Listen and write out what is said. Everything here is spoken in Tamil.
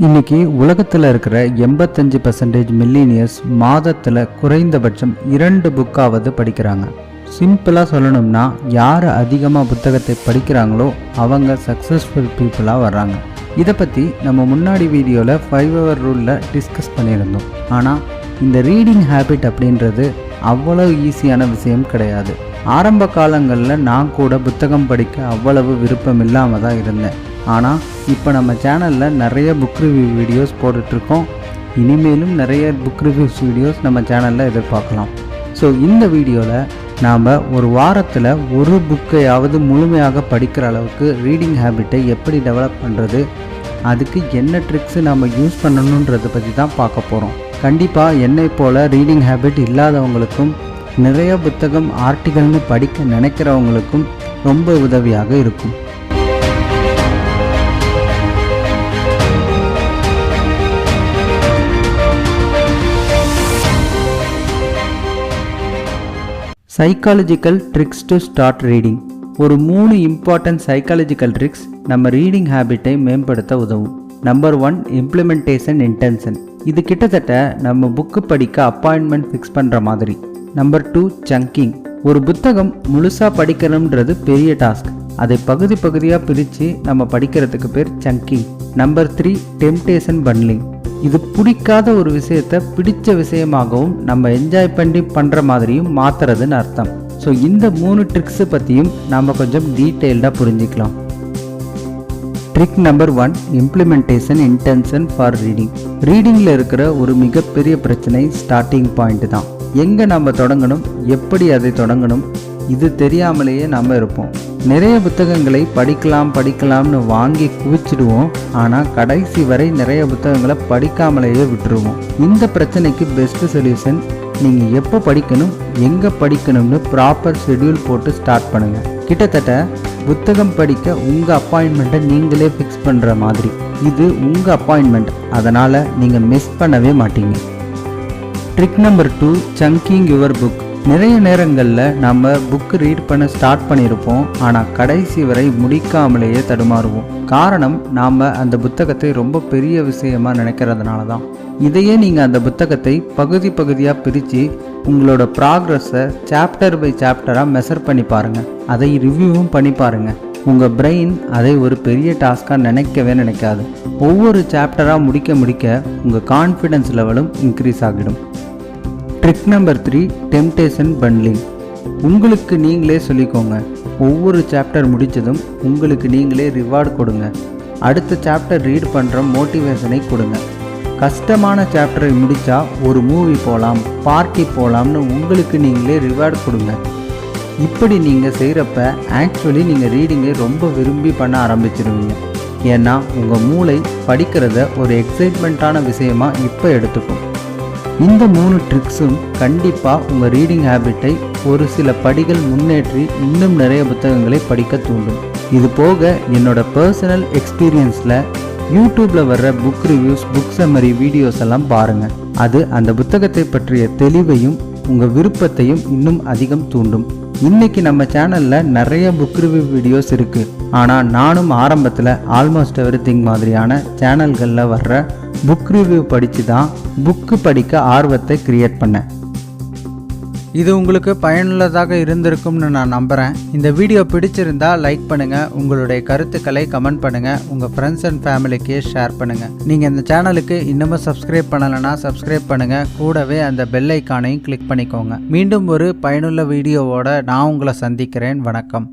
இன்னைக்கு உலகத்தில் இருக்கிற 85% மில்லினியர்ஸ் மாதத்தில் குறைந்தபட்சம் 2 புக்காவது படிக்கிறாங்க. சிம்பிளாக சொல்லணும்னா யார் அதிகமாக புத்தகத்தை படிக்கிறாங்களோ அவங்க சக்ஸஸ்ஃபுல் பீப்புளாக வர்றாங்க. இதை பற்றி நம்ம முன்னாடி வீடியோவில் 5 ஹவர் ரூலில் டிஸ்கஸ் பண்ணியிருந்தோம். ஆனால் இந்த ரீடிங் ஹேபிட் அப்படின்றது அவ்வளவு ஈஸியான விஷயம் கிடையாது. ஆரம்ப காலங்களில் நான் கூட புத்தகம் படிக்க அவ்வளவு விருப்பம் இல்லாமல் தான் இருந்தேன். ஆனால் இப்போ நம்ம சேனலில் நிறைய புக் ரிவ்யூ வீடியோஸ் போட்டுட்ருக்கோம். இனிமேலும் நிறைய புக் ரிவ்யூஸ் வீடியோஸ் நம்ம சேனலில் எதிர்பார்க்கலாம். ஸோ இந்த வீடியோவில் நாம் ஒரு வாரத்தில் ஒரு புக்கையாவது முழுமையாக படிக்கிற அளவுக்கு ரீடிங் ஹேபிட்டை எப்படி டெவலப் பண்ணுறது, அதுக்கு என்ன ட்ரிக்ஸு நம்ம யூஸ் பண்ணணுன்றதை பற்றி தான் பார்க்க போகிறோம். கண்டிப்பாக என்னை போல் ரீடிங் ஹேபிட் இல்லாதவங்களுக்கும் நிறைய புத்தகம் ஆர்டிகல்னு படிக்க நினைக்கிறவங்களுக்கும் ரொம்ப உதவியாக இருக்கும். Psychological tricks to start reading. ஒரு 3 இம்பார்ட்டன்ட் சைக்காலஜிக்கல் ட்ரிக்ஸ் நம்ம ரீடிங் ஹேபிட்டை மேம்படுத்த உதவும். Number 1, implementation intention. இது கிட்டத்தட்ட நம்ம புக்கு படிக்க அப்பாயின்மெண்ட் ஃபிக்ஸ் பண்ணுற மாதிரி. நம்பர் 2, சங்கிங். ஒரு புத்தகம் முழுசாக படிக்கணுன்றது பெரிய டாஸ்க். அதை பகுதி பகுதியாக பிரித்து நம்ம படிக்கிறதுக்கு பேர் சங்கிங். Number 3, temptation பண்ட்லிங். இது பிடிக்காத ஒரு விஷயத்தை பிடிச்ச விஷயமாகவும் நம்ம என்ஜாய் பண்ணி பண்ணுற மாதிரியும் மாற்றுறதுன்னு அர்த்தம். ஸோ இந்த 3 ட்ரிக்ஸை பற்றியும் நம்ம கொஞ்சம் டீட்டெயில்டாக புரிஞ்சிக்கலாம். Trick number 1, implementation intention for reading. ரீடிங்கில் இருக்கிற ஒரு மிகப்பெரிய பிரச்சனை ஸ்டார்டிங் பாயிண்ட் தான். எங்கே நம்ம தொடங்கணும், எப்படி அதை தொடங்கணும், இது தெரியாமலேயே நம்ம இருப்போம். நிறைய புத்தகங்களை படிக்கலாம்னு வாங்கி குவிச்சிடுவோம். ஆனால் கடைசி வரை நிறைய புத்தகங்களை படிக்காமலேயே விட்டுருவோம். இந்த பிரச்சனைக்கு பெஸ்ட் சொல்யூஷன், நீங்கள் எப்போ படிக்கணும், எங்கே படிக்கணும்னு ப்ராப்பர் ஷெட்யூல் போட்டு ஸ்டார்ட் பண்ணுங்கள். கிட்டத்தட்ட புத்தகம் படிக்க உங்கள் அப்பாயின்மெண்ட்டை நீங்களே ஃபிக்ஸ் பண்ணுற மாதிரி. இது உங்கள் அப்பாயின்மெண்ட், அதனால் நீங்கள் மிஸ் பண்ணவே மாட்டீங்க. Trick number 2, chunking your book. நிறைய நேரங்களில் நம்ம புக்கு ரீட் பண்ண ஸ்டார்ட் பண்ணியிருப்போம், ஆனால் கடைசி வரை முடிக்காமலேயே தடுமாறுவோம். காரணம், நாம் அந்த புத்தகத்தை ரொம்ப பெரிய விஷயமாக நினைக்கிறதுனால தான். இதையே நீங்கள் அந்த புத்தகத்தை பகுதி பகுதியாக பிரித்து உங்களோட ப்ராக்ரஸை சாப்டர் பை சாப்டராக மெஷர் பண்ணி பாருங்கள். அதை ரிவ்யூவும் பண்ணி பாருங்கள். உங்கள் பிரெயின் அதை ஒரு பெரிய டாஸ்காக நினைக்கவே நினைக்காது. ஒவ்வொரு சாப்டராக முடிக்க உங்கள் கான்ஃபிடென்ஸ் லெவலும் இன்க்ரீஸ் ஆகிடும். Trick number 3, temptation பண்ட்லிங். உங்களுக்கு நீங்களே சொல்லிக்கோங்க. ஒவ்வொரு சாப்டர் முடித்ததும் உங்களுக்கு நீங்களே ரிவார்டு கொடுங்க. அடுத்த சாப்டர் ரீட் பண்ணுற மோட்டிவேஷனை கொடுங்க. கஷ்டமான சாப்டரை முடித்தா ஒரு மூவி போகலாம், பார்ட்டி போகலாம்னு உங்களுக்கு நீங்களே ரிவார்டு கொடுங்க. இப்படி நீங்கள் செய்கிறப்ப ஆக்சுவலி நீங்கள் ரீடிங்கை ரொம்ப விரும்பி பண்ண ஆரம்பிச்சிருவீங்க. ஏன்னா உங்கள் மூளை படிக்கிறத ஒரு எக்ஸைட்மெண்ட்டான விஷயமாக இப்போ எடுத்துக்கும். இந்த 3 ட்ரிக்ஸும் கண்டிப்பாக உங்கள் ரீடிங் ஹேபிட்டை ஒரு சில படிகள் முன்னேற்றி இன்னும் நிறைய புத்தகங்களை படிக்க தூண்டும். இது போக என்னோட பர்சனல் எக்ஸ்பீரியன்ஸில் யூடியூப்பில் வர்ற book reviews, book summary videos எல்லாம் பாருங்கள். அது அந்த புத்தகத்தை பற்றிய தெளிவையும் உங்கள் விருப்பத்தையும் இன்னும் அதிகம் தூண்டும். இன்றைக்கி நம்ம சேனலில் நிறைய புக் ரிவ்யூ வீடியோஸ் இருக்குது. ஆனால் நானும் ஆரம்பத்தில் ஆல்மோஸ்ட் எவ்ரிதிங் மாதிரியான சேனல்களில் வர்ற புக் ரிவ்யூ படித்து தான் புக்கு படிக்க ஆர்வத்தை கிரியேட் பண்ணேன். இது உங்களுக்கு பயனுள்ளதாக இருந்திருக்கும்னு நான் நம்புகிறேன். இந்த வீடியோ பிடிச்சிருந்தா லைக் பண்ணுங்கள், உங்களுடைய கருத்துக்களை கமெண்ட் பண்ணுங்கள், உங்கள் ஃப்ரெண்ட்ஸ் அண்ட் ஃபேமிலிக்கு ஷேர் பண்ணுங்கள். நீங்கள் இந்த சேனலுக்கு இன்னமும் சப்ஸ்கிரைப் பண்ணலைன்னா சப்ஸ்கிரைப் பண்ணுங்கள். கூடவே அந்த பெல் ஐக்கானையும் கிளிக் பண்ணிக்கோங்க. மீண்டும் ஒரு பயனுள்ள வீடியோவோட நான் உங்களை சந்திக்கிறேன். வணக்கம்.